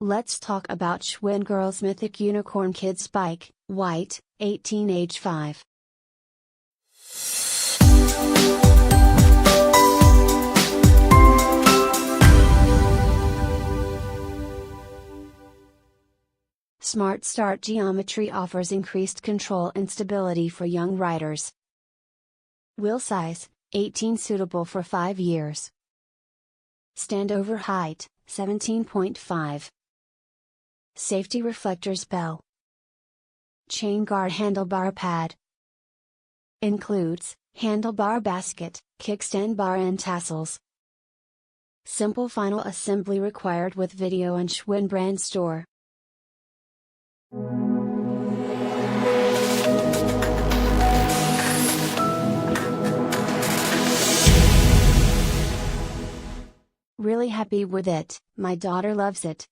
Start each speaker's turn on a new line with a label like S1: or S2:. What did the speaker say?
S1: Let's talk about Schwinn Girls Mythic Unicorn Kids Bike, white, 18 age 5. SmartStart geometry offers increased control and stability for young riders. Wheel size, 18, suitable for 5 years. Standover height, 17.5. Safety reflectors bell. Chain guard handlebar pad. Includes handlebar basket, kickstand bar and tassels. Simple final assembly required with video and Schwinn brand store. Really happy with it, my daughter loves it.